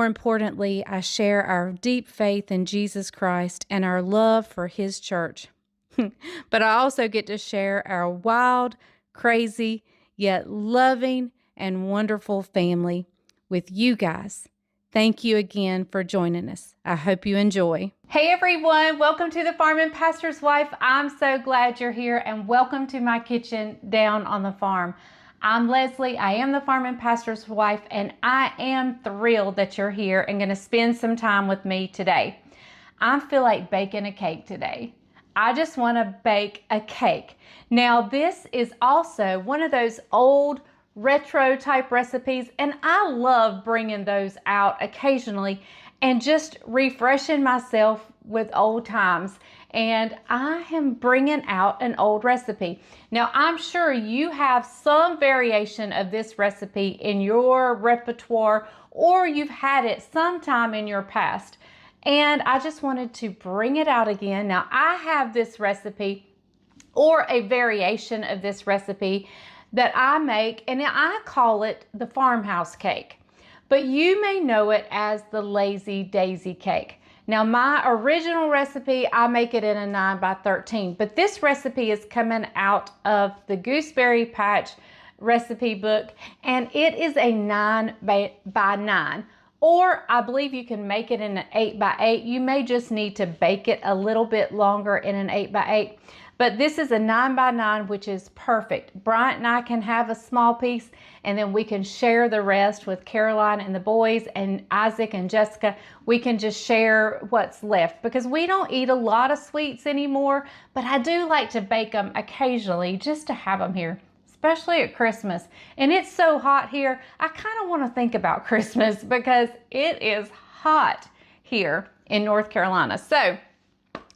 more importantly, I share our deep faith in Jesus Christ and our love for His church. But I also get to share our wild, crazy, yet loving and wonderful family with you guys. Thank you again for joining us. I hope you enjoy. Hey everyone, welcome to the Farm and Pastor's Wife. I'm so glad you're here and welcome to my kitchen down on the farm. I'm Leslie, I am the Farm and Pastor's Wife, and I am thrilled that you're here and going to spend some time with me today. I feel like baking a cake today. I just want to bake a cake. Now this is also one of those old retro type recipes, and I love bringing those out occasionally and just refreshing myself with old times. And I am bringing out an old recipe. Now I'm sure you have some variation of this recipe in your repertoire, or you've had it sometime in your past. And I just wanted to bring it out again. Now I have this recipe or a variation of this recipe that I make, and I call it the farmhouse cake. But you may know it as the lazy daisy cake. Now my original recipe, I make it in a 9 by 13, but this recipe is coming out of the Gooseberry Patch recipe book, and it is a 9 by 9. Or I believe you can make it in an 8 by 8. You may just need to bake it a little bit longer in an 8 by 8. But this is a 9 by 9, which is perfect. Bryant and I can have a small piece, and then we can share the rest with Caroline and the boys, and Isaac and Jessica. We can just share what's left because we don't eat a lot of sweets anymore, but I do like to bake them occasionally just to have them here, especially at Christmas. And it's so hot here, I kind of want to think about Christmas because it is hot here in North Carolina. So,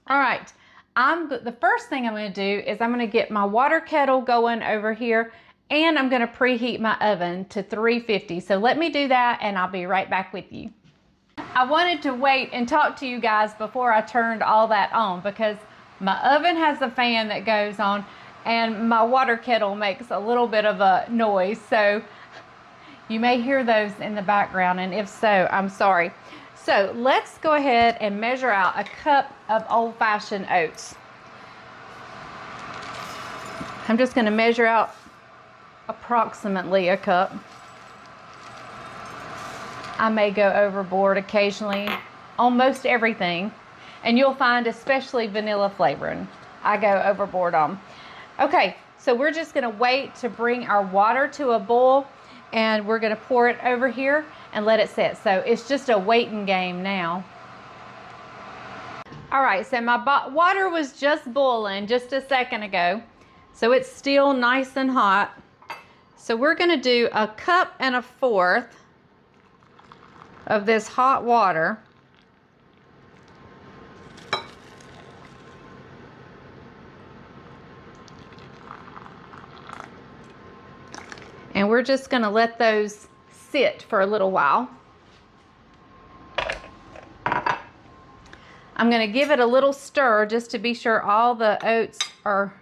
all right. The first thing I'm going to do is I'm going to get my water kettle going over here, and I'm going to preheat my oven to 350. So let me do that and I'll be right back with you. I wanted to wait and talk to you guys before I turned all that on because my oven has a fan that goes on and my water kettle makes a little bit of a noise. So you may hear those in the background, and if so, I'm sorry. So let's go ahead and measure out a cup of old-fashioned oats. I'm just going to measure out approximately a cup. I may go overboard occasionally on most everything, and you'll find especially vanilla flavoring I go overboard on. Okay, so we're just going to wait to bring our water to a boil, and we're going to pour it over here and let it sit. So it's just a waiting game now. All right, so my water was just boiling just a second ago. So it's still nice and hot. So we're gonna do 1.25 cups of this hot water. And we're just gonna let those sit for a little while. I'm going to give it a little stir just to be sure all the oats are,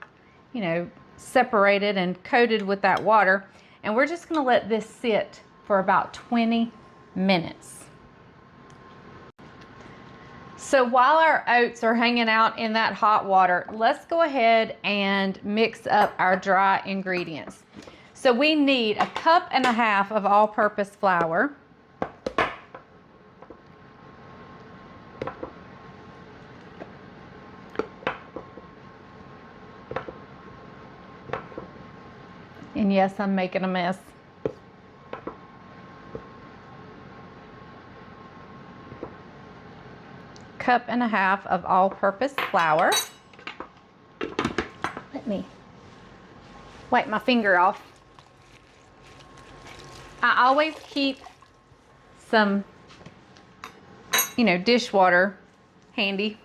separated and coated with that water. And we're just going to let this sit for about 20 minutes. So while our oats are hanging out in that hot water, let's go ahead and mix up our dry ingredients. So we need 1.5 cups of all-purpose flour. And yes, I'm making a mess. Cup and a half of all-purpose flour. Let me wipe my finger off. I always keep some, dishwater handy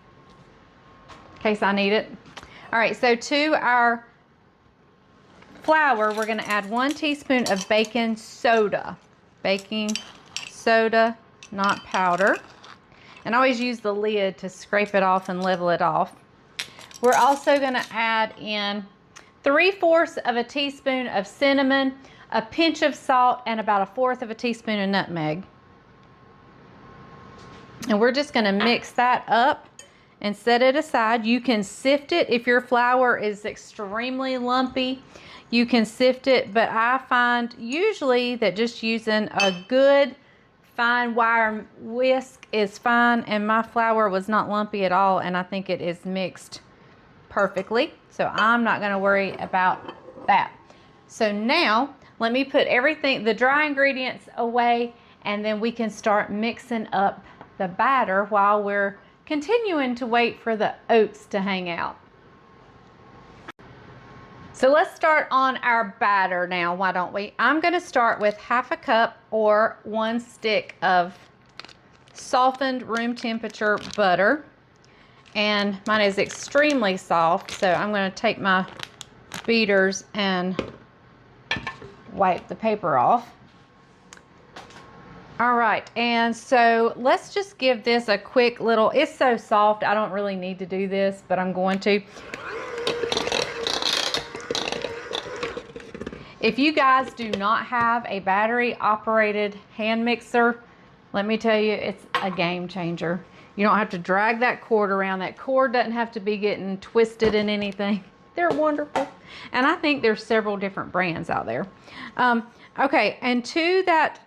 in case I need it. All right, so to our flour, we're going to add 1 teaspoon of baking soda. Baking soda, not powder. And I always use the lid to scrape it off and level it off. We're also going to add in 3/4 of a teaspoon of cinnamon, a pinch of salt, and about 1/4 of a teaspoon of nutmeg. And we're just gonna mix that up and set it aside. You can sift it if your flour is extremely lumpy. You can sift it, but I find usually that just using a good fine wire whisk is fine, and my flour was not lumpy at all, and I think it is mixed perfectly. So I'm not gonna worry about that. So now let me put everything, the dry ingredients away, and then we can start mixing up the batter while we're continuing to wait for the oats to hang out. So let's start on our batter now, why don't we? I'm gonna start with 1/2 cup or 1 stick of softened room temperature butter. And mine is extremely soft, so I'm gonna take my beaters and wipe the paper off. All right, and so let's just give this a quick little, it's so soft, I don't really need to do this, but I'm going to. If you guys do not have a battery operated hand mixer, let me tell you, it's a game changer. You don't have to drag that cord around. That cord doesn't have to be getting twisted in anything. They're wonderful. And I think there's several different brands out there. Okay, and to that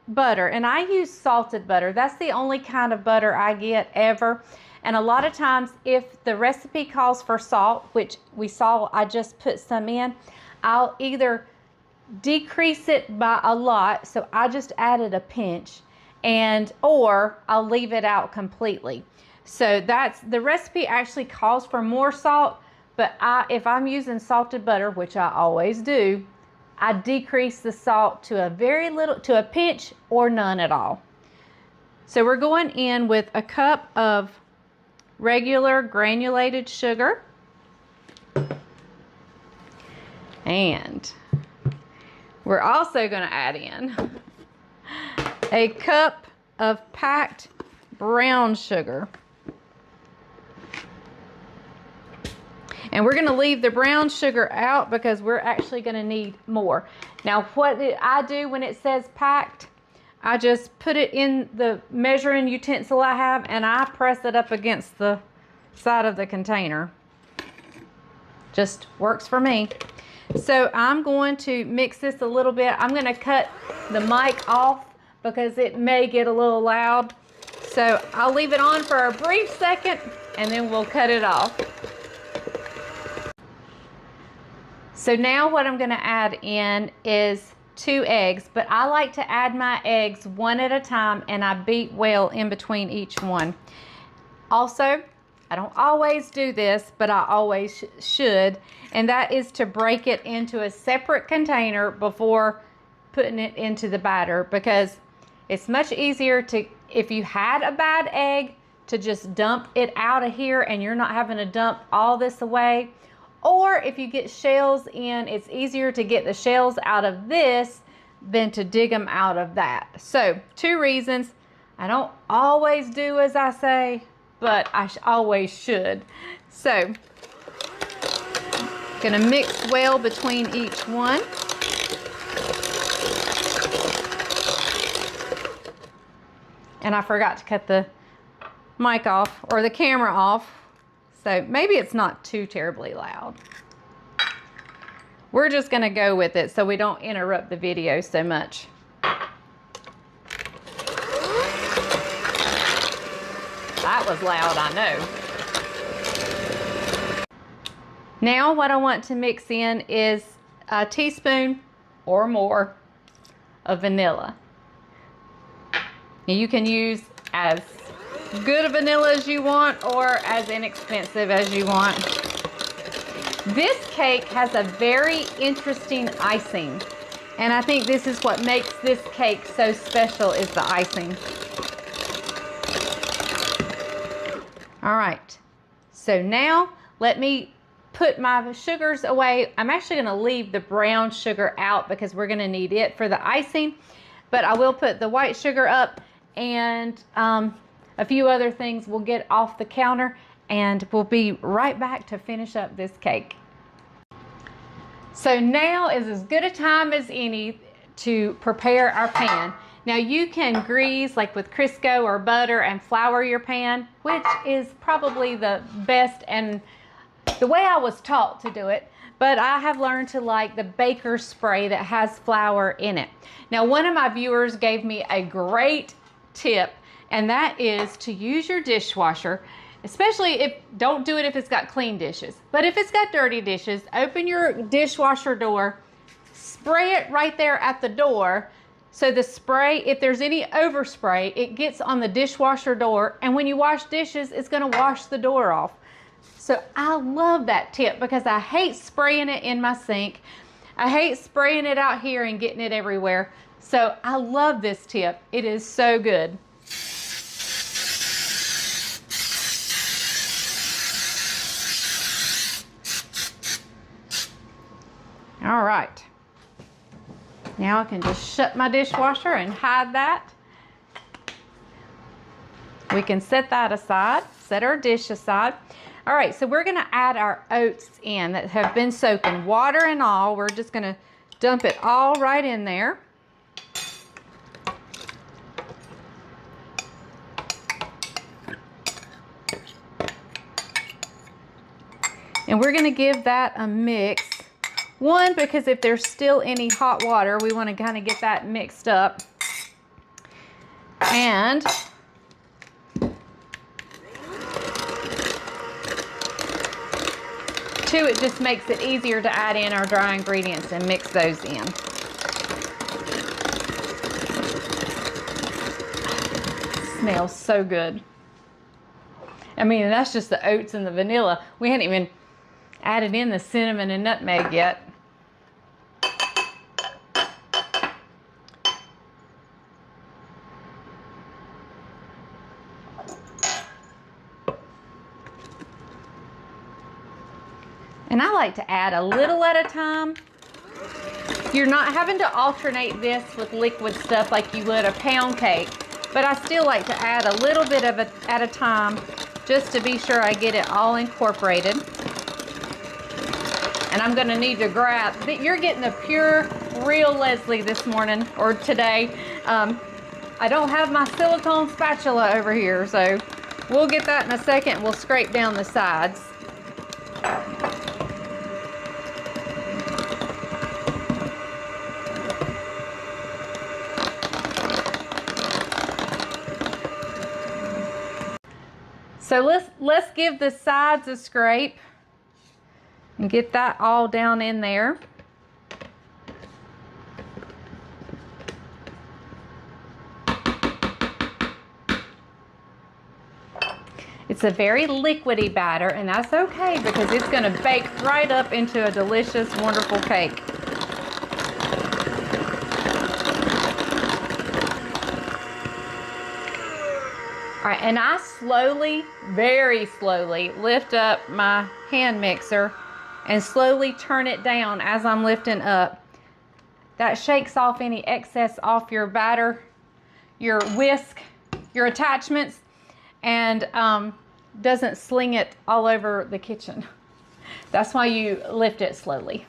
butter, and I use salted butter. That's the only kind of butter I get ever. And a lot of times if the recipe calls for salt, which we saw I just put some in, I'll either decrease it by a lot, so I just added a pinch, or I'll leave it out completely. So that's, the recipe actually calls for more salt, but if I'm using salted butter, which I always do, I decrease the salt to a very little, to a pinch or none at all. So we're going in with 1 cup of regular granulated sugar. And we're also going to add in 1 cup of packed brown sugar. And we're going to leave the brown sugar out because we're actually going to need more. Now, what I do when it says packed, I just put it in the measuring utensil I have and I press it up against the side of the container. Just works for me. So I'm going to mix this a little bit. I'm going to cut the mic off because it may get a little loud. So I'll leave it on for a brief second and then we'll cut it off. So now what I'm going to add in is 2 eggs, but I like to add my eggs one at a time and I beat well in between each one. Also, I don't always do this, but I always should, and that is to break it into a separate container before putting it into the batter, because it's much easier to, if you had a bad egg, to just dump it out of here and you're not having to dump all this away. Or if you get shells in, it's easier to get the shells out of this than to dig them out of that. So 2 reasons. I don't always do as I say, but I always should. So, gonna mix well between each one. And I forgot to cut the mic off, or the camera off, so maybe it's not too terribly loud. We're just gonna go with it so we don't interrupt the video so much. That was loud, I know. Now what I want to mix in is a teaspoon or more of vanilla. Now you can use as good a vanilla as you want or as inexpensive as you want. This cake has a very interesting icing, and I think this is what makes this cake so special, is the icing. All right, so now let me put my sugars away. I'm actually gonna leave the brown sugar out because we're gonna need it for the icing, but I will put the white sugar up, and a few other things will get off the counter, and we'll be right back to finish up this cake. So now is as good a time as any to prepare our pan. Now you can grease like with Crisco or butter and flour your pan, which is probably the best and the way I was taught to do it. But I have learned to like the baker's spray that has flour in it. Now, one of my viewers gave me a great tip, and that is to use your dishwasher, especially if, don't do it if it's got clean dishes. But if it's got dirty dishes, open your dishwasher door, spray it right there at the door. So the spray, if there's any overspray, it gets on the dishwasher door, and when you wash dishes, it's gonna wash the door off. So I love that tip because I hate spraying it in my sink. I hate spraying it out here and getting it everywhere. So I love this tip. It is so good. All right. Now I can just shut my dishwasher and hide that. We can set that aside, set our dish aside. All right, so we're gonna add our oats in that have been soaking, water and all. We're just gonna dump it all right in there. And we're gonna give that a mix. One, because if there's still any hot water, we wanna kind of get that mixed up. And two, it just makes it easier to add in our dry ingredients and mix those in. Smells so good. I mean, that's just the oats and the vanilla. We hadn't even added in the cinnamon and nutmeg yet. And I like to add a little at a time. You're not having to alternate this with liquid stuff like you would a pound cake, but I still like to add a little bit of it at a time just to be sure I get it all incorporated. And I'm gonna need to grab, you're getting the pure, real Leslie this morning, or today. I don't have my silicone spatula over here, so we'll get that in a second. We'll scrape down the sides. So let's give the sides a scrape and get that all down in there. It's a very liquidy batter, and that's okay because it's going to bake right up into a delicious, wonderful cake. All right, and I slowly, very slowly, lift up my hand mixer and slowly turn it down as I'm lifting up. That shakes off any excess off your batter, your whisk, your attachments, and doesn't sling it all over the kitchen. That's why you lift it slowly.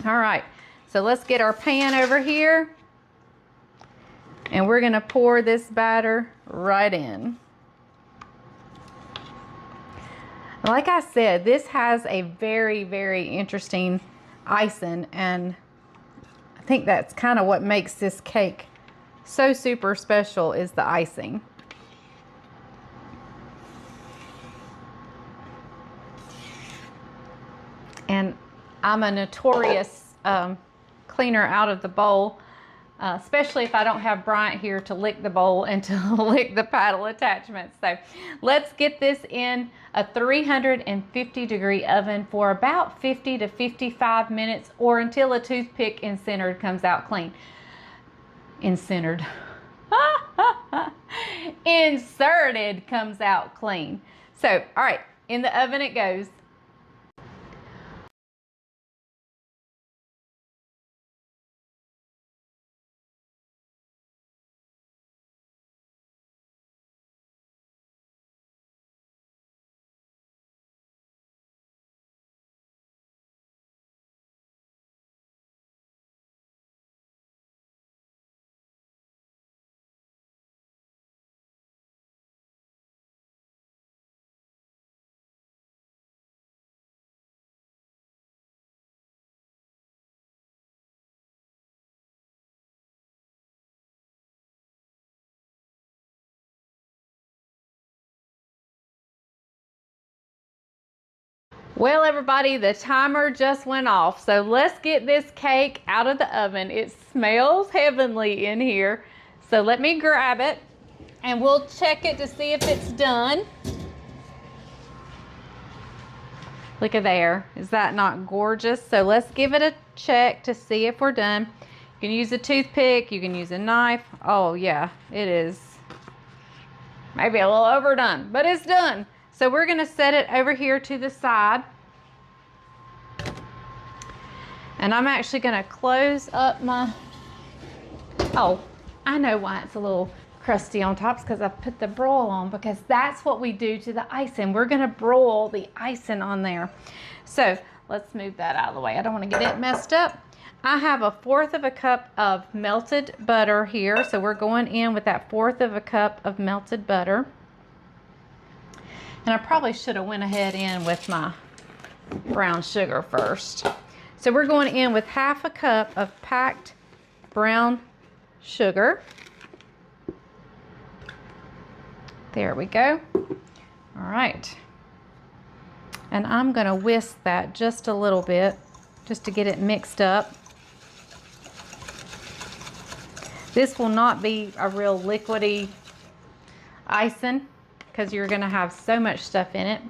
All right, so let's get our pan over here. And we're gonna pour this batter right in. Like I said, this has a very, very interesting icing, and I think that's kind of what makes this cake so super special is the icing. And I'm a notorious cleaner out of the bowl. Especially if I don't have Bryant here to lick the bowl and to lick the paddle attachments. So let's get this in a 350-degree oven for about 50 to 55 minutes, or until a toothpick incentered comes out clean. Incentered. Inserted comes out clean. So, all right, in the oven it goes. Well, everybody, the timer just went off. So let's get this cake out of the oven. It smells heavenly in here. So let me grab it and we'll check it to see if it's done. Look at there. Is that not gorgeous? So let's give it a check to see if we're done. You can use a toothpick. You can use a knife. Oh, yeah, it is. Maybe a little overdone, but it's done. So we're going to set it over here to the side. And I'm actually going to close up my... Oh, I know why it's a little crusty on top. It's because I put the broil on, because that's what we do to the icing. We're going to broil the icing on there. So let's move that out of the way. I don't want to get it messed up. I have 1/4 cup of melted butter here. So we're going in with that 1/4 cup of melted butter. And I probably should have went ahead in with my brown sugar first. So we're going in with 1/2 cup of packed brown sugar. There we go. All right. And I'm going to whisk that just a little bit, just to get it mixed up. This will not be a real liquidy icing because you're going to have so much stuff in it.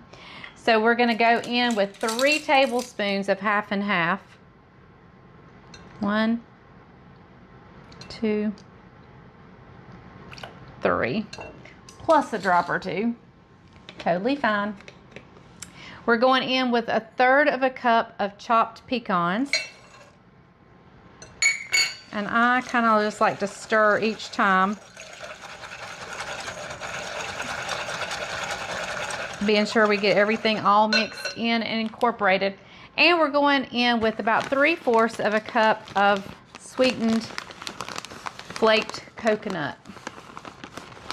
So we're going to go in with 3 tablespoons of 1/2 and 1/2. 1, 2, 3. Plus a drop or 2. Totally fine. We're going in with 1/3 cup of chopped pecans. And I kind of just like to stir each time, being sure we get everything all mixed in and incorporated. And we're going in with about 3/4 cup of sweetened flaked coconut.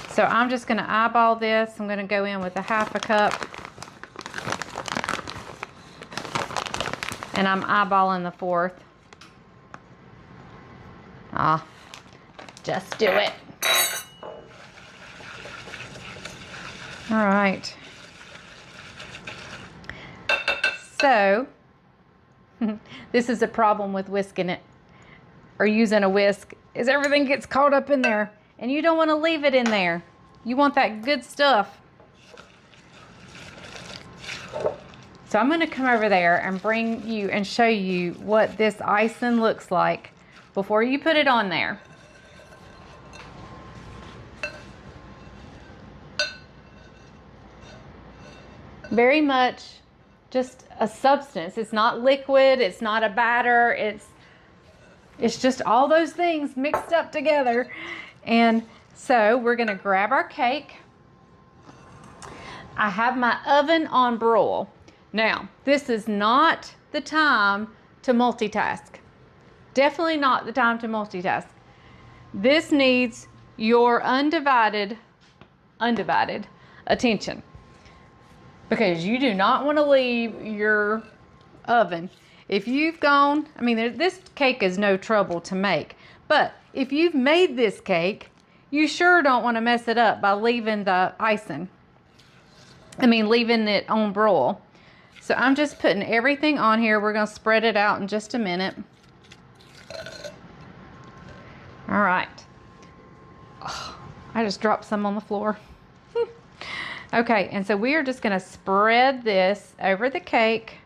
So I'm just going to eyeball this. I'm going to go in with 1/2 cup. And I'm eyeballing the 1/4. Just do it. All right. So, this is a problem with whisking it or using a whisk, is everything gets caught up in there and you don't want to leave it in there. You want that good stuff. So I'm going to come over there and bring you and show you what this icing looks like before you put it on there. Very much just a substance. It's not liquid, it's not a batter, it's just all those things mixed up together. And so we're going to grab our cake. I have my oven on broil. Now, this is not the time to multitask. Definitely not the time to multitask. This needs your undivided attention, because you do not want to leave your oven. If you've gone, I mean, this cake is no trouble to make, but if you've made this cake, you sure don't want to mess it up by leaving the icing. Leaving it on broil. So I'm just putting everything on here. We're going to spread it out in just a minute. All right. Oh, I just dropped some on the floor. Okay, and so we are just going to spread this over the cake.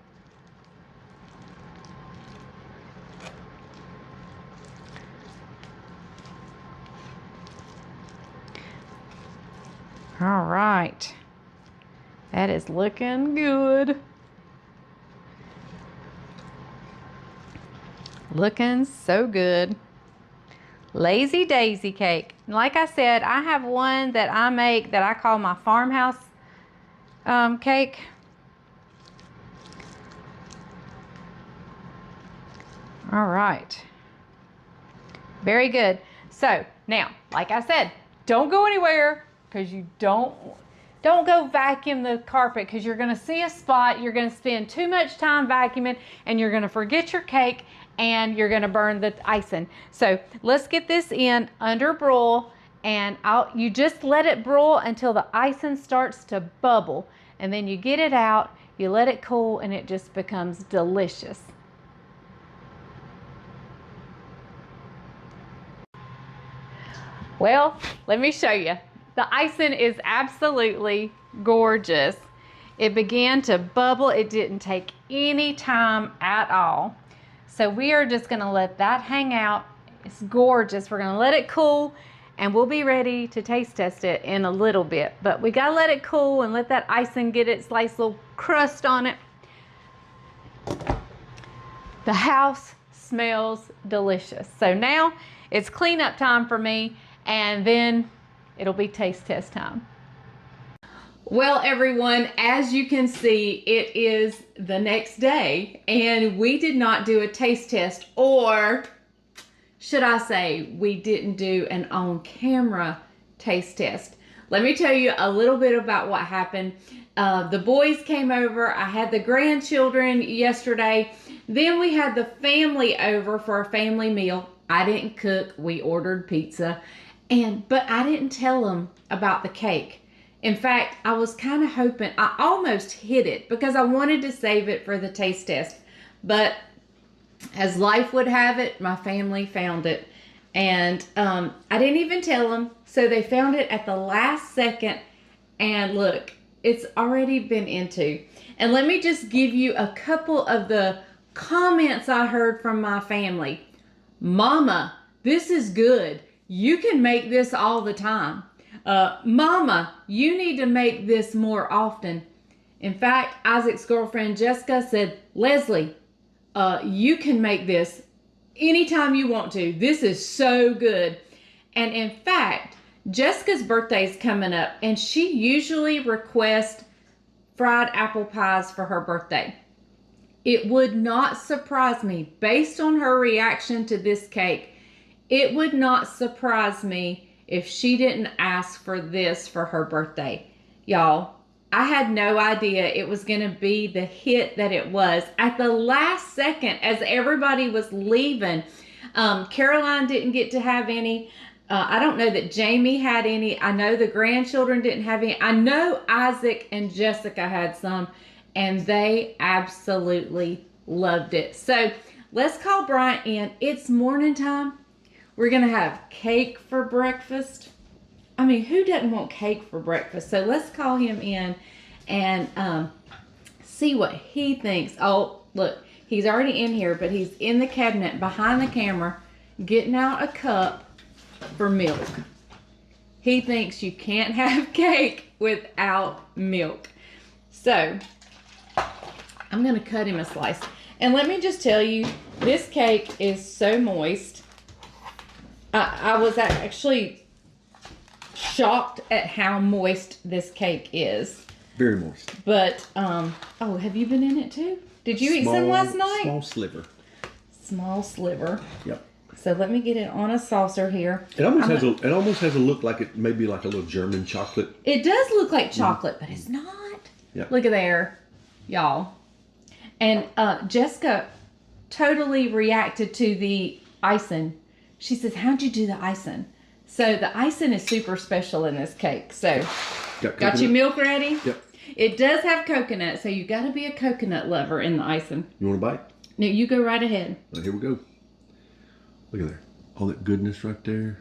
All right. That is looking good. Looking so good. Lazy Daisy cake. Like I said, I have one that I make that I call my Farmhouse cake. All right. Very good. So now, like I said, don't go anywhere, because you don't go vacuum the carpet, because you're going to see a spot. You're going to spend too much time vacuuming and you're going to forget your cake and you're going to burn the icing. So let's get this in under broil, and you just let it broil until the icing starts to bubble, and then you get it out. You let it cool and it just becomes delicious. Well, let me show you. The icing is absolutely gorgeous. It began to bubble. It didn't take any time at all. So we are just gonna let that hang out. It's gorgeous. We're gonna let it cool and we'll be ready to taste test it in a little bit. But we gotta let it cool and let that icing get its nice little crust on it. The house smells delicious. So now it's cleanup time for me, and then it'll be taste test time. Well, everyone, as you can see, it is the next day and we did not do a taste test, or should I say we didn't do an on-camera taste test. Let me tell you a little bit about what happened. The boys came over. I had the grandchildren yesterday. Then we had the family over for a family meal. I didn't cook. We ordered pizza. But I didn't tell them about the cake. In fact, I was kind of hoping, I almost hid it because I wanted to save it for the taste test. But as life would have it, my family found it. And I didn't even tell them. So they found it at the last second. And look, it's already been into. And let me just give you a couple of the comments I heard from my family. Mama, this is good. You can make this all the time. Mama, you need to make this more often. In fact, Isaac's girlfriend Jessica said, Leslie, you can make this anytime you want to. This is so good. And in fact, Jessica's birthday is coming up and she usually requests fried apple pies for her birthday. It would not surprise me, based on her reaction to this cake, it would not surprise me if she didn't ask for this for her birthday. Y'all, I had no idea it was going to be the hit that it was. At the last second, as everybody was leaving, Caroline didn't get to have any. I don't know that Jamie had any. I know the grandchildren didn't have any. I know Isaac and Jessica had some, and they absolutely loved it. So let's call Bryant in. It's morning time. We're going to have cake for breakfast. I mean, who doesn't want cake for breakfast? So let's call him in and see what he thinks. Oh, look, he's already in here, but he's in the cabinet behind the camera getting out a cup for milk. He thinks you can't have cake without milk. So I'm going to cut him a slice. And let me just tell you, this cake is so moist. I was actually shocked at how moist this cake is. Very moist. But, oh, have you been in it too? Did you eat some last night? Small sliver. Small sliver. Yep. So let me get it on a saucer here. It almost has a look like it may be like a little German chocolate. It does look like chocolate, but it's not. Yep. Look at there, y'all. And Jessica totally reacted to the icing. She says, how'd you do the icing? So the icing is super special in this cake. So got your milk ready? Yep. It does have coconut, so you got to be a coconut lover in the icing. You want a bite? No, you go right ahead. Right, here we go. Look at there. All that goodness right there.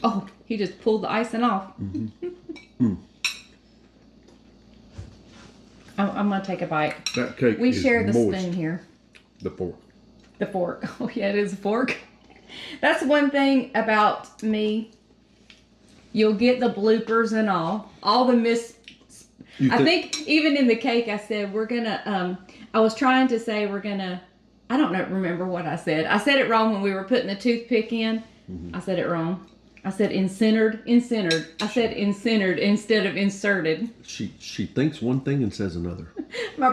Oh, he just pulled the icing off. Mm-hmm. I'm going to take a bite. That cake We is share the moist. spoon here. The fork. The fork. Oh, yeah, it is a fork. That's one thing about me. You'll get the bloopers and all the I think even in the cake I said we're going to, I was trying to say we're going to, I don't know, remember what I said. I said it wrong when we were putting the toothpick in. I said it wrong. I said incentered. I said incentered instead of inserted. She thinks one thing and says another. My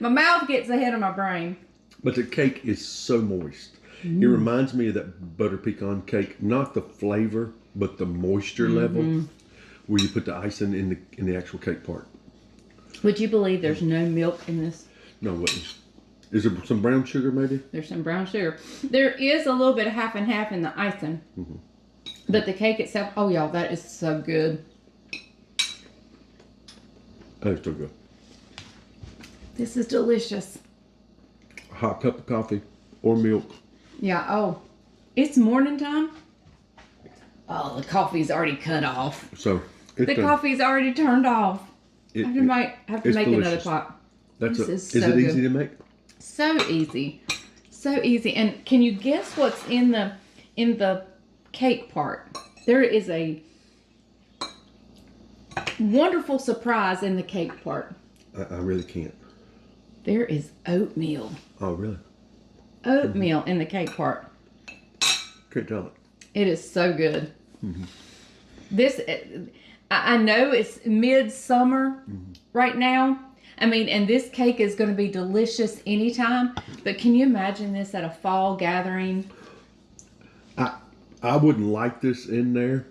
mouth gets ahead of my brain. But the cake is so moist. It reminds me of that butter pecan cake, not the flavor, but the moisture level, where you put the icing in the actual cake part. Would you believe there's no milk in this? No way. Is there some brown sugar maybe? There's some brown sugar. There is a little bit of half and half in the icing. But the cake itself, oh y'all, that is so good. That's so good. This is delicious. A hot cup of coffee or milk. Yeah, oh, it's morning time. Oh, the coffee's already cut off. So The coffee's already turned off. I have to it's make another delicious. pot. Is so it easy good. to make? So easy. So easy. And can you guess what's in the cake part? There is a wonderful surprise in the cake part. I really can't. There is oatmeal. Oh, really? Oatmeal in the cake part. Can't tell it. It is so good. Mm-hmm. This, I know it's midsummer right now. I mean, and this cake is going to be delicious anytime. But can you imagine this at a fall gathering? I wouldn't like this in there,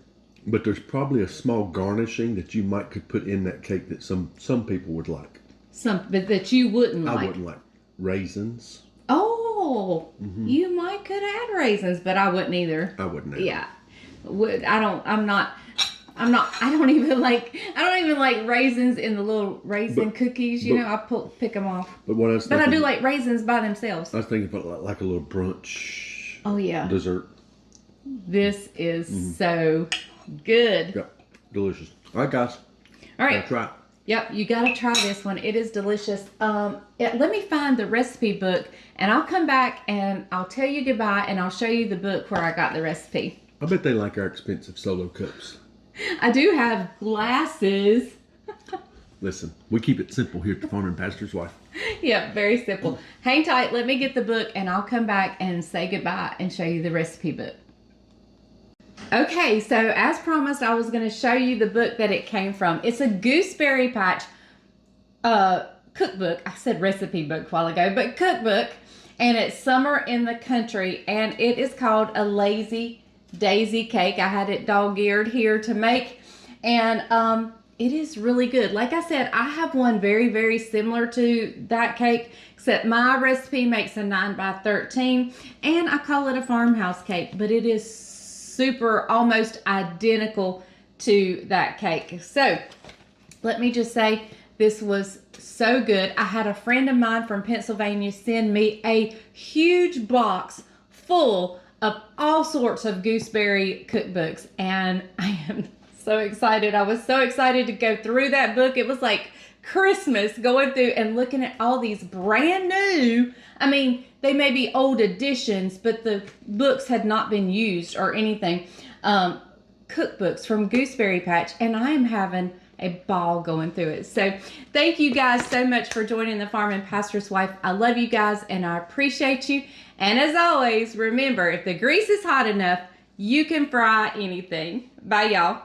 but there's probably a small garnishing that you could put in that cake that some people would like. But that you wouldn't like. I wouldn't like raisins. Oh, you might could add raisins, but I wouldn't either. I wouldn't add. Yeah, I don't even like raisins in the little raisin cookies. You know, I pick them off. But what I was thinking, But I do like raisins by themselves. I was thinking about like a little brunch. Oh yeah. Dessert. This is so good. Yep, delicious. All right, guys. All right. Gotta try it. Yep, you got to try this one. It is delicious. Let me find the recipe book, and I'll come back and I'll tell you goodbye, and I'll show you the book where I got the recipe. I bet they like our expensive solo cups. I do have glasses. Listen, we keep it simple here at the Farmer and Pastor's Wife. Yep, very simple. Hang tight. Let me get the book, and I'll come back and say goodbye and show you the recipe book. Okay, so as promised, I was going to show you the book that it came from. It's a Gooseberry Patch cookbook. I said recipe book a while ago, but cookbook. And it's Summer in the Country. And it is called A Lazy Daisy Cake. I had it dog-eared here to make. And it is really good. Like I said, I have one very, very similar to that cake, except my recipe makes a 9x13. And I call it a farmhouse cake, but it is super almost identical to that cake. So let me just say, this was so good. I had a friend of mine from Pennsylvania send me a huge box full of all sorts of gooseberry cookbooks, and I am so excited. I was so excited to go through that book. It was like Christmas, going through and looking at all these brand new, I mean, they may be old editions, but the books had not been used or anything. Cookbooks from Gooseberry Patch, and I am having a ball going through it. So thank you guys so much for joining the Farm and Pastor's Wife. I love you guys and I appreciate you. And as always, remember, if the grease is hot enough, you can fry anything. Bye, y'all.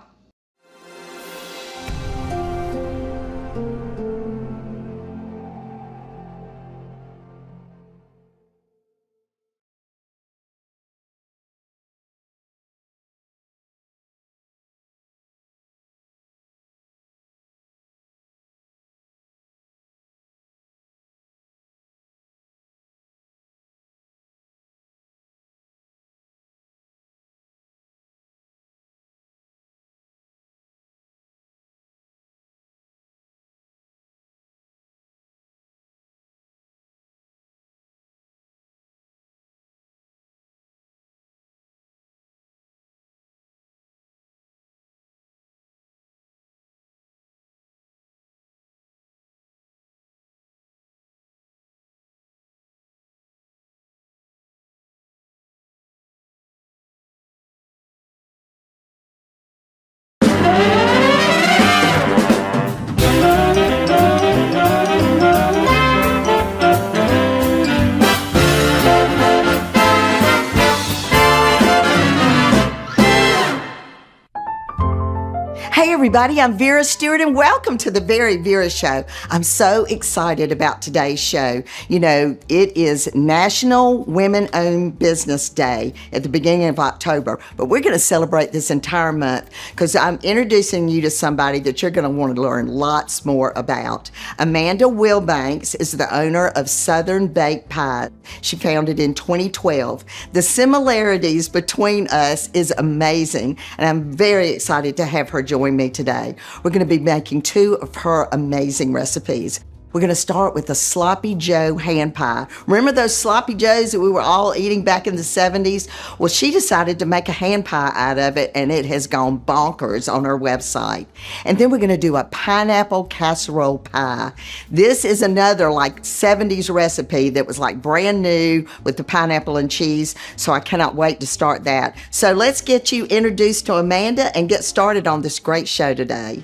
Hey everybody, I'm Vera Stewart and welcome to the Very Vera Show. I'm so excited about today's show. You know, it is National Women-Owned Business Day at the beginning of October, but we're going to celebrate this entire month because I'm introducing you to somebody that you're going to want to learn lots more about. Amanda Wilbanks is the owner of Southern Baked Pie. She founded in 2012. The similarities between us is amazing, and I'm very excited to have her join join me today. We're going to be making 2 of her amazing recipes. We're going to start with a Sloppy Joe hand pie. Remember those Sloppy Joes that we were all eating back in the 70s? Well, she decided to make a hand pie out of it, and it has gone bonkers on her website. And then we're going to do a pineapple casserole pie. This is another like 70s recipe that was like brand new with the pineapple and cheese, so I cannot wait to start that. So let's get you introduced to Amanda and get started on this great show today.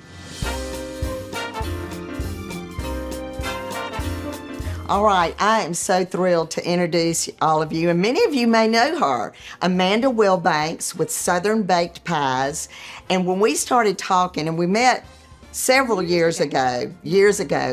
All right, I am so thrilled to introduce all of you, and many of you may know her, Amanda Wilbanks with Southern Baked Pies. And when we started talking, and we met several years ago,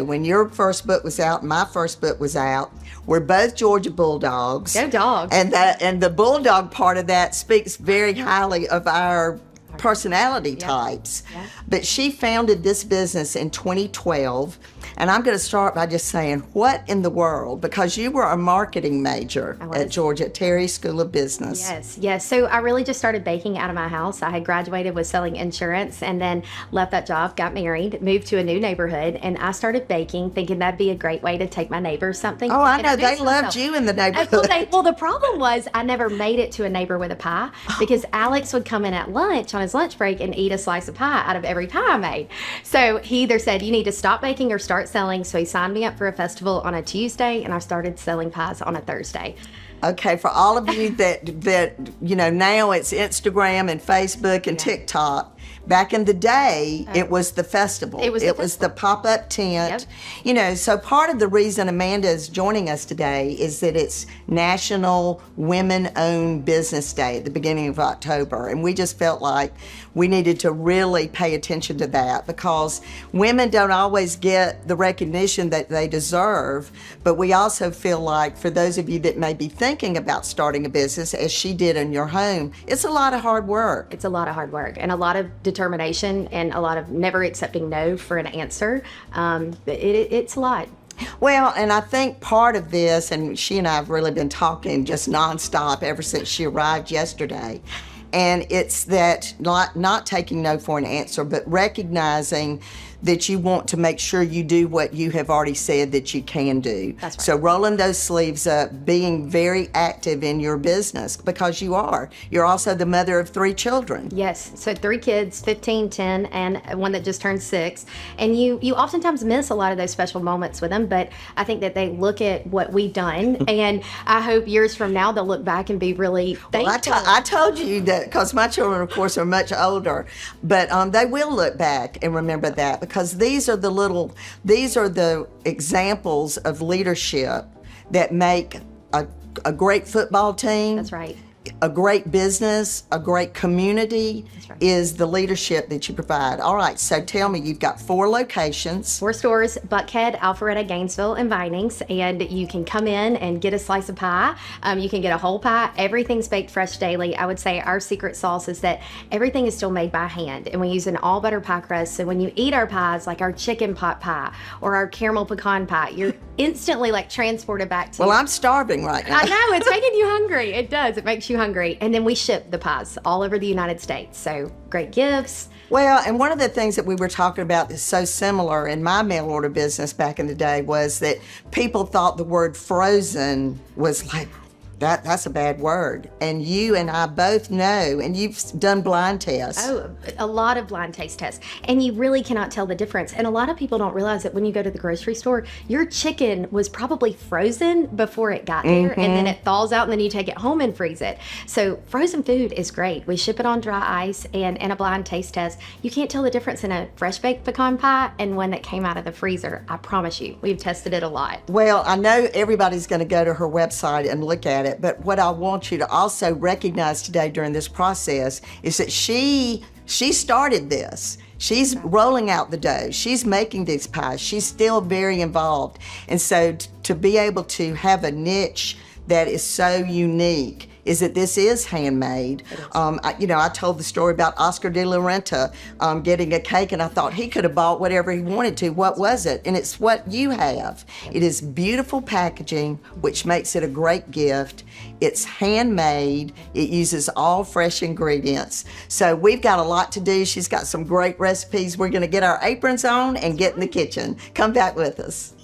when your first book was out, my first book was out, we're both Georgia Bulldogs. Go Dogs. And the Bulldog part of that speaks very highly of our personality types. Yeah. But she founded this business in 2012. And I'm going to start by just saying, what in the world? Because you were a marketing major at Georgia Terry School of Business. Yes. So I really just started baking out of my house. I had graduated with selling insurance and then left that job, got married, moved to a new neighborhood, and I started baking, thinking that'd be a great way to take my neighbors something. Oh, I know. They Introduce loved myself. you in the neighborhood. Well, the problem was I never made it to a neighbor with a pie because Alex would come in at lunch on his lunch break and eat a slice of pie out of every pie I made. So he either said, you need to stop baking or start selling. So he signed me up for a festival on a Tuesday, and I started selling pies on a Thursday. Okay, for all of you that you know, now it's Instagram and Facebook and TikTok. Back in the day, it was the festival. It was the pop-up tent. Yep. You know, so part of the reason Amanda is joining us today is that it's National Women-Owned Business Day at the beginning of October. And we just felt like we needed to really pay attention to that because women don't always get the recognition that they deserve. But we also feel like for those of you that may be thinking about starting a business, as she did in your home, it's a lot of hard work. It's a lot of hard work and a lot of determination and a lot of never accepting no for an answer. It's a lot. Well, and I think part of this, and she and I have really been talking just nonstop ever since she arrived yesterday, and it's that not taking no for an answer, but recognizing that you want to make sure you do what you have already said that you can do. That's right. So rolling those sleeves up, being very active in your business because you are. You're also the mother of 3 children. Yes, so 3 kids, 15, 10, and one that just turned 6. And you oftentimes miss a lot of those special moments with them, but I think that they look at what we've done, and I hope years from now they'll look back and be really thankful. Well, I told you that because my children, of course, are much older, but they will look back and remember that because these are the examples of leadership that make a great football team. That's right. A great business, a great community is the leadership that you provide. All right, so tell me, you've got 4 locations. 4 stores, Buckhead, Alpharetta, Gainesville, and Vinings, and you can come in and get a slice of pie. You can get a whole pie. Everything's baked fresh daily. I would say our secret sauce is that everything is still made by hand, and we use an all butter pie crust. So when you eat our pies, like our chicken pot pie or our caramel pecan pie, you're instantly like transported back to. Well, I'm starving right now. I know, it's making you hungry. It does. It makes you hungry. And then we ship the pies all over the United States. So great gifts. Well, and one of the things that we were talking about that's so similar in my mail order business back in the day was that people thought the word frozen was like, that's a bad word. And you and I both know, and you've done blind tests. Oh, a lot of blind taste tests. And you really cannot tell the difference. And a lot of people don't realize that when you go to the grocery store, your chicken was probably frozen before it got there, and then it thaws out, and then you take it home and freeze it. So frozen food is great. We ship it on dry ice, and in a blind taste test, you can't tell the difference in a fresh baked pecan pie and one that came out of the freezer. I promise you, we've tested it a lot. Well, I know everybody's going to go to her website and look at it, but what I want you to also recognize today during this process is that she started this. She's rolling out the dough. She's making these pies. She's still very involved. And so to be able to have a niche that is so unique is that this is handmade. I told the story about Oscar de la Renta getting a cake, and I thought he could have bought whatever he wanted to. What was it? And it's what you have. It is beautiful packaging, which makes it a great gift. It's handmade. It uses all fresh ingredients. So we've got a lot to do. She's got some great recipes. We're going to get our aprons on and get in the kitchen. Come back with us.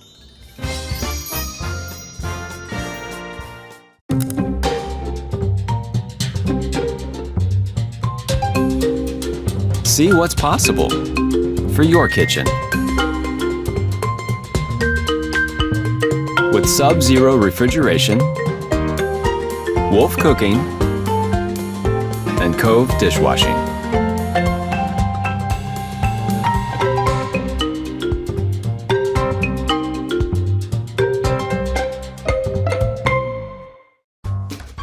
See what's possible for your kitchen. With Sub-Zero refrigeration, Wolf Cooking, and Cove Dishwashing.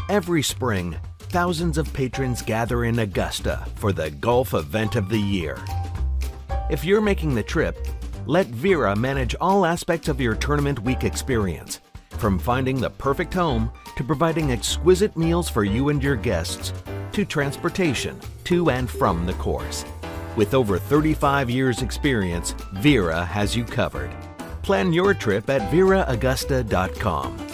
Every spring, thousands of patrons gather in Augusta for the golf event of the year. If you're making the trip, let Vera manage all aspects of your tournament week experience, from finding the perfect home to providing exquisite meals for you and your guests, to transportation to and from the course. With over 35 years experience, Vera has you covered. Plan your trip at veraaugusta.com.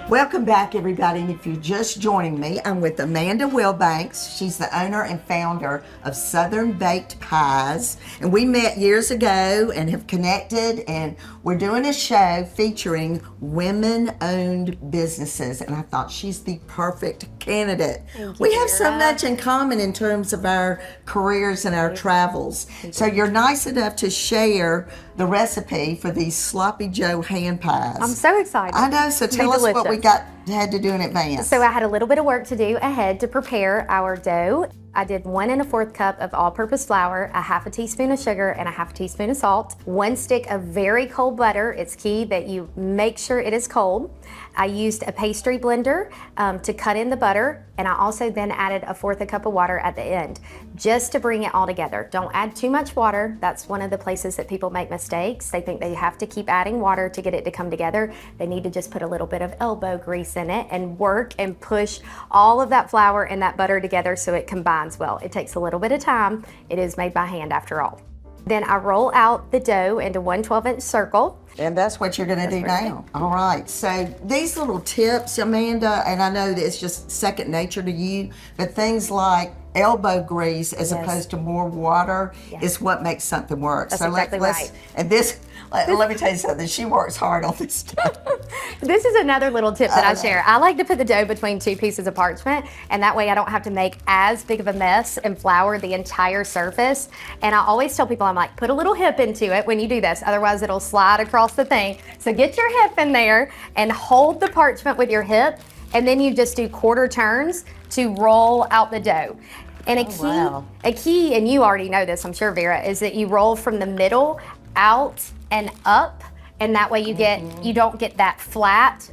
Welcome back, everybody. And if you're just joining me, I'm with Amanda Wilbanks. She's the owner and founder of Southern Baked Pies. And we met years ago and have connected, and we're doing a show featuring women-owned businesses. And I thought she's the perfect candidate. We have so much in common in terms of our careers and our travels. So you're nice enough to share the recipe for these Sloppy Joe hand pies. I'm so excited. I know, so tell us what we had to do in advance. So I had a little bit of work to do ahead to prepare our dough. I did 1 1/4 cup of all-purpose flour, a 1/2 teaspoon of sugar, and a 1/2 teaspoon of salt. 1 stick of very cold butter. It's key that you make sure it is cold. I used a pastry blender to cut in the butter, and I also then added 1/4 cup of water at the end, just to bring it all together. Don't add too much water. That's one of the places that people make mistakes. They think they have to keep adding water to get it to come together. They need to just put a little bit of elbow grease in it and work and push all of that flour and that butter together so it combines well. It takes a little bit of time. It is made by hand after all. Then I roll out the dough into 1 12-inch circle. And that's what you're gonna do now. All right, so these little tips, Amanda, and I know that it's just second nature to you, but things like elbow grease as opposed to more water is what makes something work. That's so exactly right. And this, let me tell you something, she works hard on this stuff. This is another little tip that I share. I like to put the dough between 2 pieces of parchment, and that way I don't have to make as big of a mess and flour the entire surface. And I always tell people, I'm like, put a little hip into it when you do this, otherwise it'll slide across the thing. So get your hip in there and hold the parchment with your hip, and then you just do quarter turns to roll out the dough. And a key, and you already know this, I'm sure, Vera, is that you roll from the middle out and up, and that way you don't get that flat,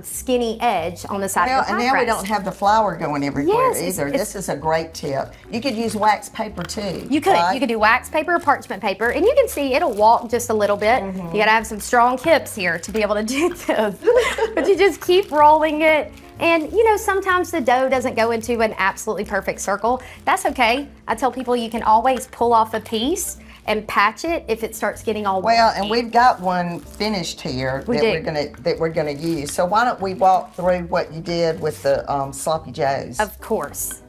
skinny edge on the side of the pie and now we crust. don't have the flour going everywhere Yes, either. This is a great tip. You could use wax paper too. You could. right? You could do wax paper or parchment paper, and you can see it'll walk just a little bit. You gotta have some strong hips here to be able to do this. But you just keep rolling it. And you know, sometimes the dough doesn't go into an absolutely perfect circle. That's okay. I tell people you can always pull off a piece and patch it if it starts getting all Well, wonky. and we've got one finished here that we're gonna use. So why don't we walk through what you did with the sloppy joes? Of course.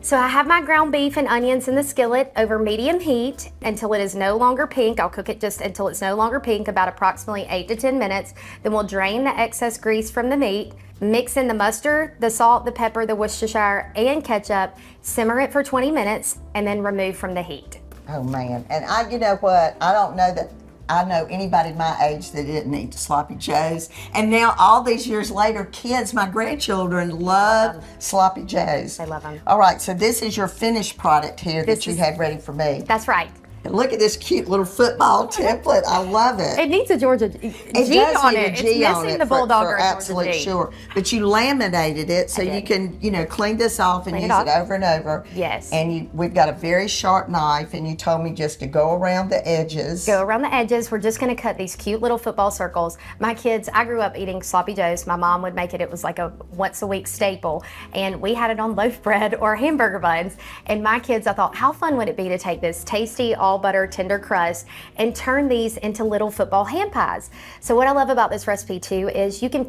So I have my ground beef and onions in the skillet over medium heat until it is no longer pink. I'll cook it just until it's no longer pink, about approximately 8 to 10 minutes. Then we'll drain the excess grease from the meat, mix in the mustard, the salt, the pepper, the Worcestershire, and ketchup, simmer it for 20 minutes, and then remove from the heat. Oh man, and you know what? I don't know that I know anybody my age that didn't eat the sloppy joes. And now all these years later, kids, my grandchildren love sloppy joes. I love them. All right, so this is your finished product here that you had ready for me. That's right. And look at this cute little football template. I love it. It needs a Georgia G does on need a it. G It's on missing it the bulldog for or absolute Georgia G. sure. But you laminated it so you can, you know, clean this off and use it over and over. Yes. And we've got a very sharp knife, and you told me just to go around the edges. Go around the edges. We're just going to cut these cute little football circles. My kids, I grew up eating sloppy joes. My mom would make it. It was like a once a week staple. And we had it on loaf bread or hamburger buns. And my kids, I thought, how fun would it be to take this tasty, all butter, tender crust and turn these into little football hand pies. So what I love about this recipe too is you can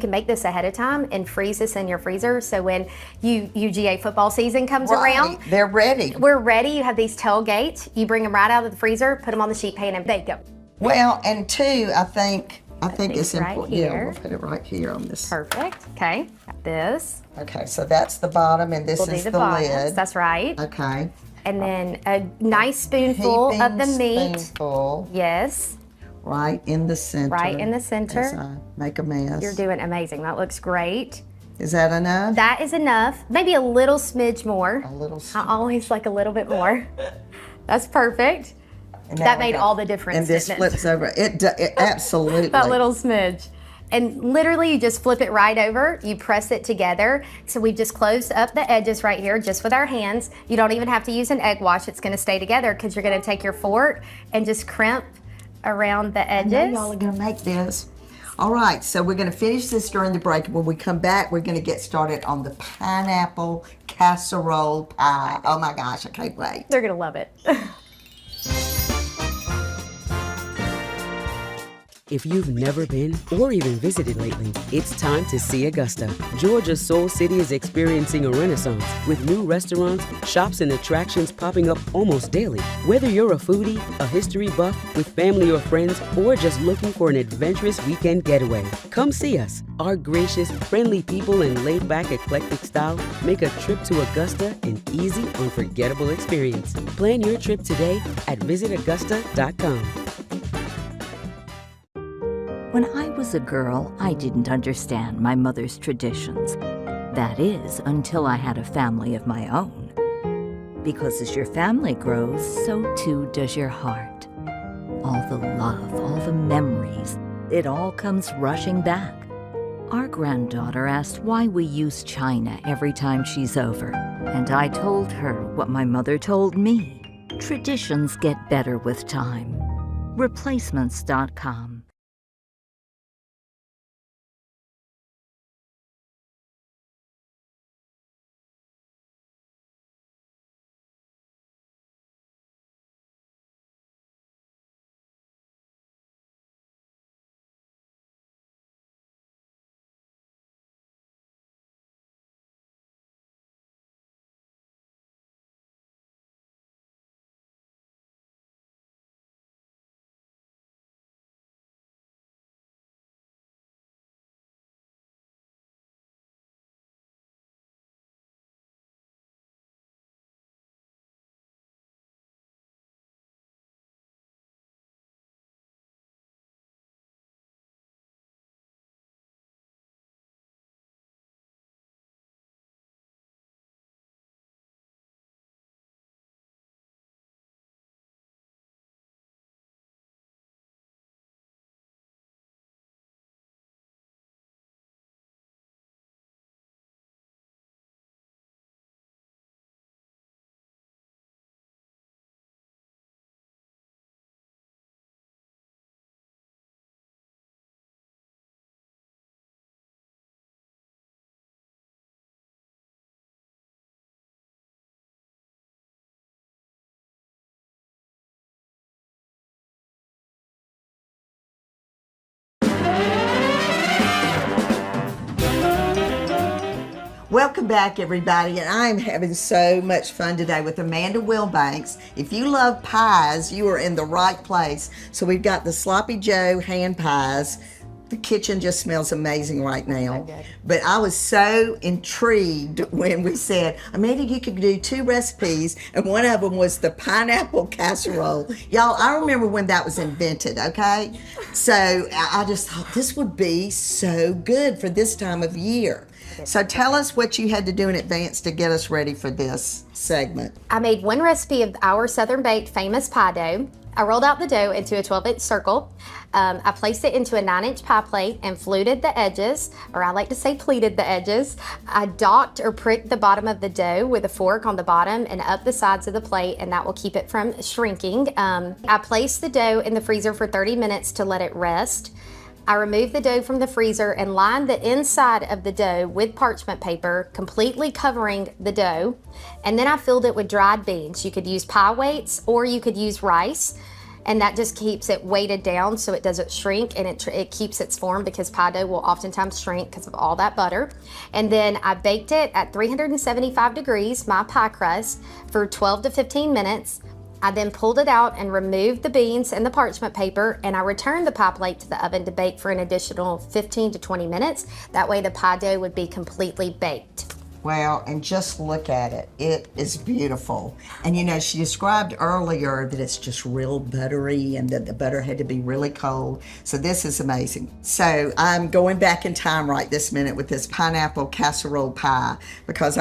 make this ahead of time and freeze this in your freezer. So when UGA football season comes around, they're ready. we're ready. You have these tailgates. You bring them right out of the freezer, put them on the sheet pan, and they go. Well, and two, I think it's right important. here. Yeah, we'll put it right here on this. Perfect. Okay. Got this. Okay, so that's the bottom, and this We'll is do the bottoms. lid. That's right. Okay. And then a nice spoonful of the Heaping meat. spoonful Yes. right in the center. Right in the center. As I make a mess. You're doing amazing. That looks great. Is that enough? That is enough. Maybe a little smidge more. A little. I always like a little bit more. That's perfect. And now That we made got- all the difference. And this didn't it? flips over. It absolutely. That little smidge. And literally you just flip it right over, you press it together. So we've just closed up the edges right here just with our hands. You don't even have to use an egg wash, it's gonna stay together because you're gonna take your fork and just crimp around the I know edges. y'all are gonna make this. All right, so we're gonna finish this during the break. When we come back, we're gonna get started on the pineapple casserole pie. Oh my gosh, I can't wait. They're gonna love it. If you've never been or even visited lately, it's time to see Augusta. Georgia's Soul City is experiencing a renaissance with new restaurants, shops, and attractions popping up almost daily. Whether you're a foodie, a history buff, with family or friends, or just looking for an adventurous weekend getaway, come see us. Our gracious, friendly people and laid-back, eclectic style make a trip to Augusta an easy, unforgettable experience. Plan your trip today at visitaugusta.com. When I was a girl, I didn't understand my mother's traditions. That is, until I had a family of my own. Because as your family grows, so too does your heart. All the love, all the memories, it all comes rushing back. Our granddaughter asked why we use china every time she's over, and I told her what my mother told me. Traditions get better with time. Replacements.com Welcome back, everybody, and I'm having so much fun today with Amanda Wilbanks. If you love pies, you are in the right place. So we've got the Sloppy Joe hand pies. The kitchen just smells amazing right now. But I was so intrigued when we said, Amanda, you could do 2 recipes, and one of them was the pineapple casserole. Y'all, I remember when that was invented, okay? So I just thought this would be so good for this time of year. So tell us what you had to do in advance to get us ready for this segment. I made one recipe of our Southern Baked famous pie dough. I rolled out the dough into a 12-inch circle. I placed it into a 9-inch pie plate and fluted the edges, or I like to say pleated the edges. I docked or pricked the bottom of the dough with a fork on the bottom and up the sides of the plate, and that will keep it from shrinking. I placed the dough in the freezer for 30 minutes to let it rest. I removed the dough from the freezer and lined the inside of the dough with parchment paper, completely covering the dough. And then I filled it with dried beans. You could use pie weights or you could use rice. And that just keeps it weighted down so it doesn't shrink, and it keeps its form, because pie dough will oftentimes shrink because of all that butter. And then I baked it at 375 degrees, my pie crust, for 12 to 15 minutes. I then pulled it out and removed the beans and the parchment paper, and I returned the pie plate to the oven to bake for an additional 15 to 20 minutes. That way the pie dough would be completely baked. Wow, and just look at it. It is beautiful. And you know, she described earlier that it's just real buttery and that the butter had to be really cold. So this is amazing. So I'm going back in time right this minute with this pineapple casserole pie, because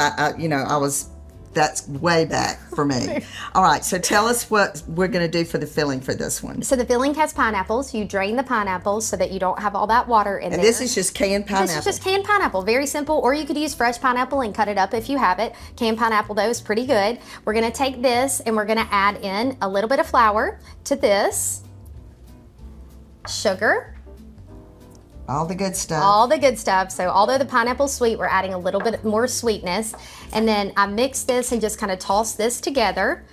that's way back for me. All right, so tell us what we're gonna do for the filling for this one. So the filling has pineapples. You drain the pineapples so that you don't have all that water in there. And this is just canned pineapple. This is just canned pineapple, very simple. Or you could use fresh pineapple and cut it up if you have it. Canned pineapple though is pretty good. We're gonna take this and we're gonna add in a little bit of flour to this, sugar, all the good stuff. all the good stuff. So although the pineapple's sweet, we're adding a little bit more sweetness. And then I mix this and just kind of toss this together.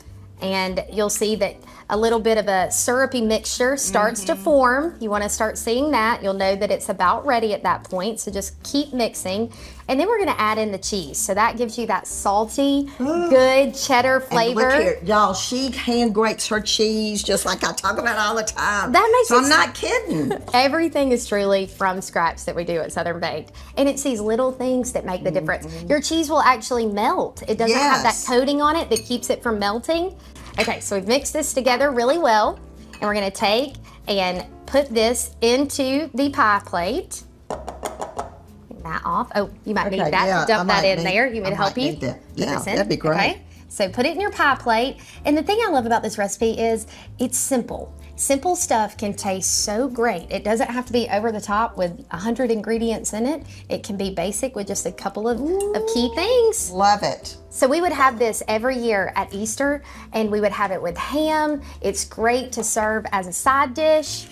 And you'll see that a little bit of a syrupy mixture starts to form. You want to start seeing that. You'll know that it's about ready at that point. So just keep mixing. And then we're going to add in the cheese. So that gives you that salty, good cheddar flavor. And look here, y'all, she hand grates her cheese just like I talk about all the time. That makes so it I'm not kidding. Everything is truly from scratch that we do at Southern Baked. And it's these little things that make the difference. Your cheese will actually melt. It doesn't have that coating on it that keeps it from melting. Okay, so we've mixed this together really well. And we're gonna take and put this into the pie plate. Take that off. Oh, you might need that to dump that in there. You want me to help you? Yeah, that'd be great. Okay. So put it in your pie plate. And the thing I love about this recipe is it's simple. Simple stuff can taste so great. It doesn't have to be over the top with 100 ingredients in it. It can be basic with just a couple of key things. Love it. So we would have this every year at Easter, and we would have it with ham. It's great to serve as a side dish.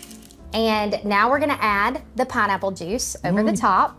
And now we're gonna add the pineapple juice over the top.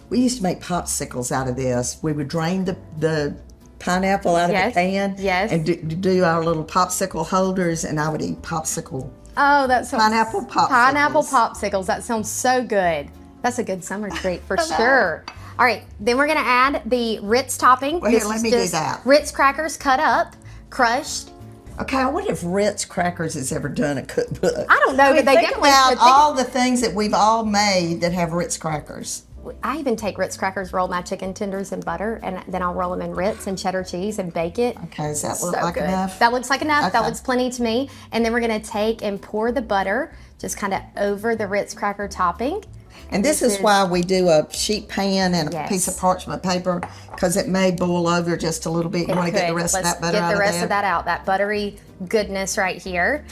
We used to make popsicles out of this. We would drain the pineapple out of the can and do our little popsicle holders, and I would eat popsicle. Oh, that sounds pineapple popsicles. Pineapple popsicles. That sounds so good. That's a good summer treat for sure. All right, then we're gonna add the Ritz topping. Well, here, let me do that. Ritz crackers cut up, crushed. Okay, I wonder if Ritz Crackers has ever done a cookbook. I don't know, but they think definitely about all the things that we've all made that have Ritz Crackers. I even take Ritz crackers, roll my chicken tenders in butter, and then I'll roll them in Ritz and cheddar cheese and bake it. Okay, does that look like enough? That looks like enough. Okay. That looks plenty to me. And then we're gonna take and pour the butter just kind of over the Ritz cracker topping. And this is why we do a sheet pan and a piece of parchment paper, because it may boil over just a little bit. You want to get the rest of that butter out of there? Get the rest of that out, that buttery goodness right here.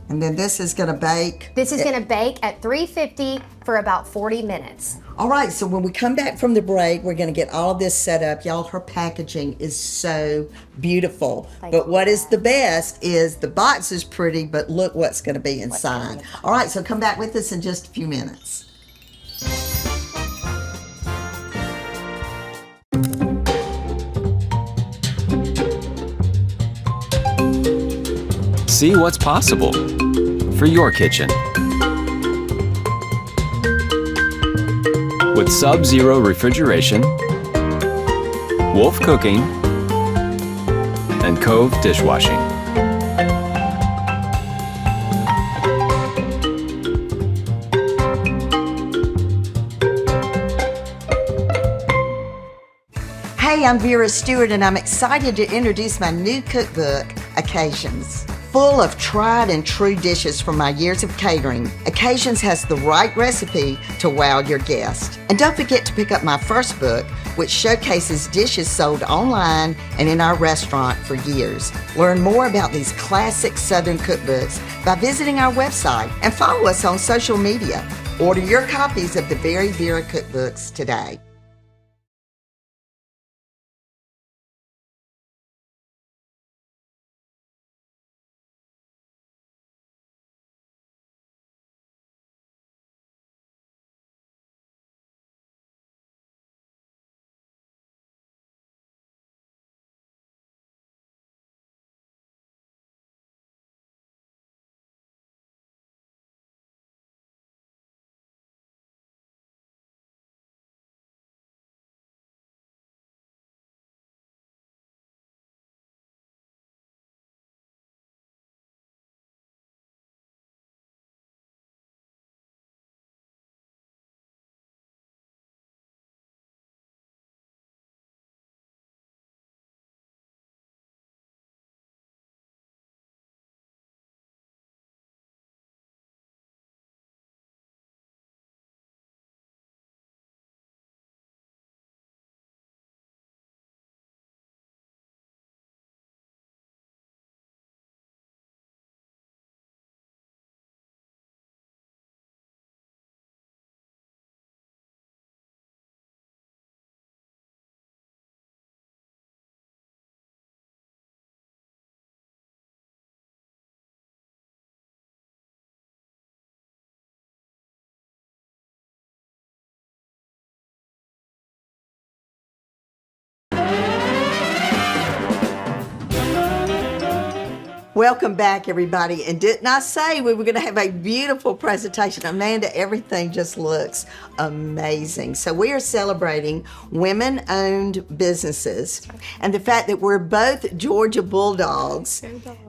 And then this is going to bake. This is going to bake at 350 for about 40 minutes. All right, so when we come back from the break, we're going to get all of this set up. Y'all, her packaging is so beautiful. But what is the best is the box is pretty, but look what's going to be inside. All right, so come back with us in just a few minutes. See what's possible for your kitchen. With with sub-zero refrigeration, Wolf Cooking, and Cove Dishwashing. Hey, I'm Vera Stewart, and I'm excited to introduce my new cookbook, Occasions. Full of tried and true dishes from my years of catering, Occasions has the right recipe to wow your guest. And don't forget to pick up my first book, which showcases dishes sold online and in our restaurant for years. Learn more about these classic Southern cookbooks by visiting our website and follow us on social media. Order your copies of the Very Vera cookbooks today. Welcome back, everybody. And didn't I say we were going to have a beautiful presentation? Amanda, everything just looks amazing. So we are celebrating women-owned businesses and the fact that we're both Georgia Bulldogs.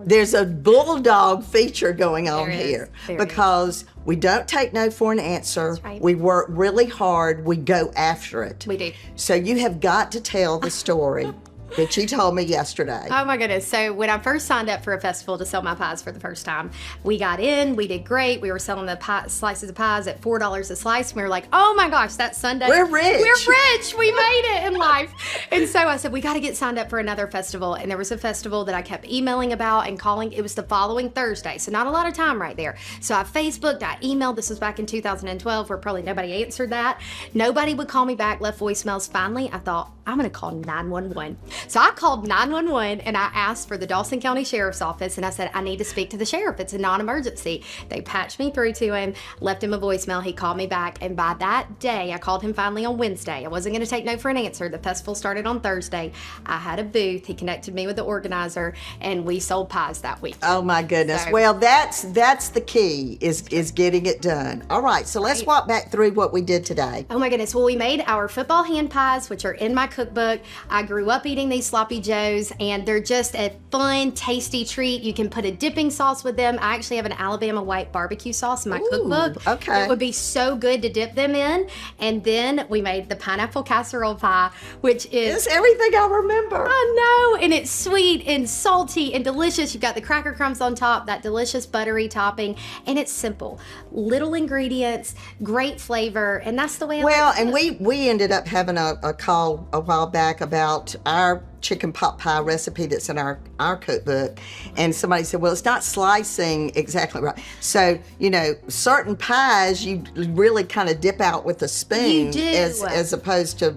There's a Bulldog feature going on here because we don't take no for an answer. Right. We work really hard. We go after it. We do. So you have got to tell the story that you told me yesterday. Oh my goodness. So when I first signed up for a festival to sell my pies for the first time, we got in, we did great. We were selling the slices of pies at $4 a slice. And we were like, oh my gosh, that Sunday. We're rich. We're rich. We made it in life. And so I said, we got to get signed up for another festival. And there was a festival that I kept emailing about and calling. It was the following Thursday. So not a lot of time right there. So I Facebooked, I emailed. This was back in 2012 where probably nobody answered that. Nobody would call me back, left voicemails. Finally, I thought, I'm going to call 911. So I called 911 and I asked for the Dawson County Sheriff's Office and I said, I need to speak to the sheriff. It's a non-emergency. They patched me through to him, left him a voicemail. He called me back. And by that day, I called him finally on Wednesday. I wasn't going to take no for an answer. The festival started on Thursday. I had a booth. He connected me with the organizer and we sold pies that week. Oh my goodness. So, well, that's the key is getting it done. All right. So let's walk back through what we did today. Oh my goodness. Well, we made our football hand pies, which are in my cookbook. I grew up eating these sloppy joes and they're just a fun, tasty treat. You can put a dipping sauce with them. I actually have an Alabama white barbecue sauce in my cookbook. Okay. It would be so good to dip them in. And then we made the pineapple casserole pie, which is It's everything I remember. I know, and it's sweet and salty and delicious. You've got the cracker crumbs on top, that delicious buttery topping, and it's simple. Little ingredients, great flavor, and that's the way I Well, like to and cook. we ended up having a call a while back about our chicken pot pie recipe that's in our cookbook, and somebody said, well, it's not slicing exactly right. So, you know, certain pies you really kind of dip out with a spoon You do. as opposed to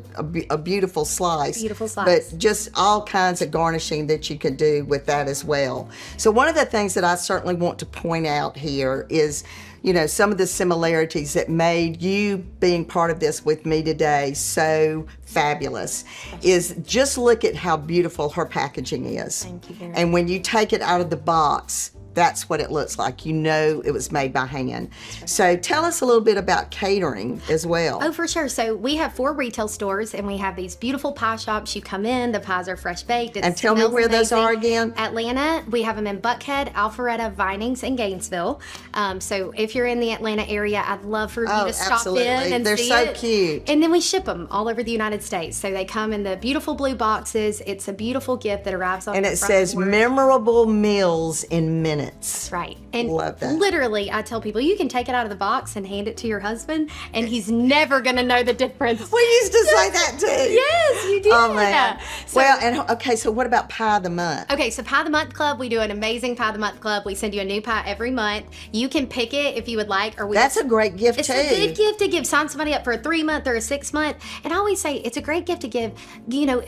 a beautiful slice. Beautiful slice. But just all kinds of garnishing that you could do with that as well. So one of the things that I certainly want to point out here is, you know, some of the similarities that made you being part of this with me today so fabulous is just look at how beautiful her packaging is. Thank you very And when you take it out of the box, that's what it looks like. You know it was made by hand. So tell us a little bit about catering as well. Oh, for sure. So we have 4 retail stores, and we have these beautiful pie shops. You come in, the pies are fresh baked. And tell me where those are again. Atlanta, we have them in Buckhead, Alpharetta, Vinings, and Gainesville. So if you're in the Atlanta area, I'd love for you to stop in and They're see so it. cute. And then we ship them all over the United States. So they come in the beautiful blue boxes. It's a beautiful gift that arrives on And your it front says porch. memorable meals in minutes. Right. And Love that. literally, I tell people, you can take it out of the box and hand it to your husband, and he's never going to know the difference. We used to say that too. Yes, you did. Oh, man. So, Well, and okay, so what about Pie of the Month? okay, so Pie of the Month Club, we do an amazing Pie of the Month Club. We send you a new pie every month. You can pick it if you would like. Or That's a great gift It's too. a good gift to give. Sign somebody up for a 3-month or a 6-month. And I always say it's a great gift to give,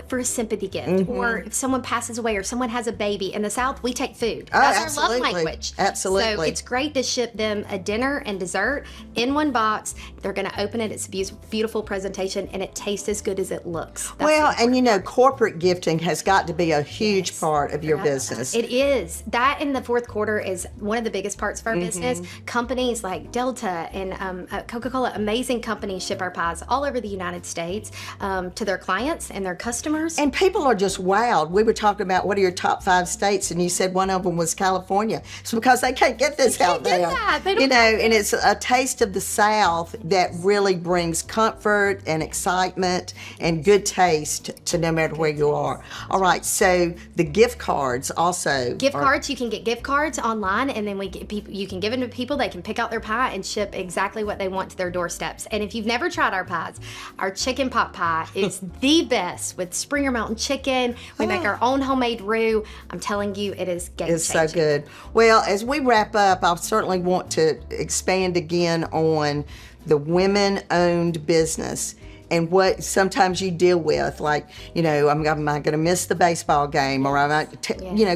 for a sympathy gift. Mm-hmm. Or if someone passes away or someone has a baby. In the South, we take food. Oh, That's absolutely. our love language. Absolutely. So it's great to ship them a dinner and dessert in one box. They're going to open it. It's a beautiful presentation, and it tastes as good as it looks. That's Well, and corporate gifting has got to be a huge part of your business. It is. That in the fourth quarter is one of the biggest parts of our Mm-hmm. business. Companies like Delta and Coca-Cola, amazing companies, ship our pies all over the United States to their clients and their customers. And people are just wowed. We were talking about what are your top 5 states, and you said one of them was California. It's because they can't get this out get there. that. They don't And it's a taste of the South that really brings comfort and excitement and good taste to no matter where you are. All right, so the gift cards also. Gift cards, you can get gift cards online, and then we get people. You can give them to people. They can pick out their pie and ship exactly what they want to their doorsteps. And if you've never tried our pies, our chicken pot pie is the best with Springer Mountain chicken. We make our own homemade roux. I'm telling you, it is game It's changing. so good. Well, as we wrap up, I certainly want to expand again on the women-owned business and what sometimes you deal with, like, am I going to miss the baseball game, or am I,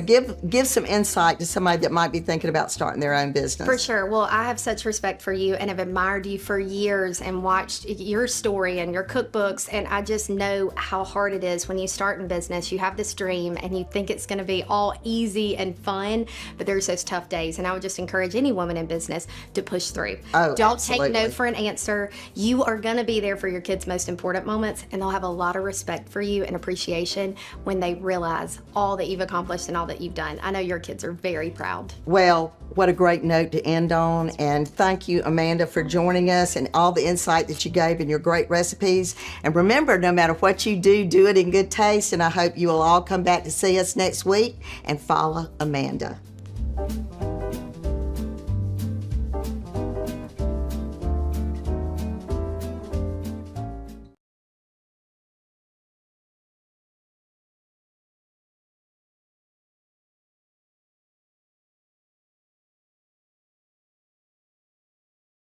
give some insight to somebody that might be thinking about starting their own business. For sure. Well, I have such respect for you and have admired you for years and watched your story and your cookbooks. And I just know how hard it is when you start in business. You have this dream and you think it's going to be all easy and fun, but there's those tough days. And I would just encourage any woman in business to push through. Oh, Don't absolutely. take no for an answer. You are going to be there for your kids' most important moments, and they'll have a lot of respect for you and appreciation when they realize all that you've accomplished and all that you've done. I know your kids are very proud. Well, what a great note to end on. And thank you, Amanda, for joining us and all the insight that you gave and your great recipes. And remember, no matter what you do, do it in good taste. And I hope you will all come back to see us next week and follow Amanda.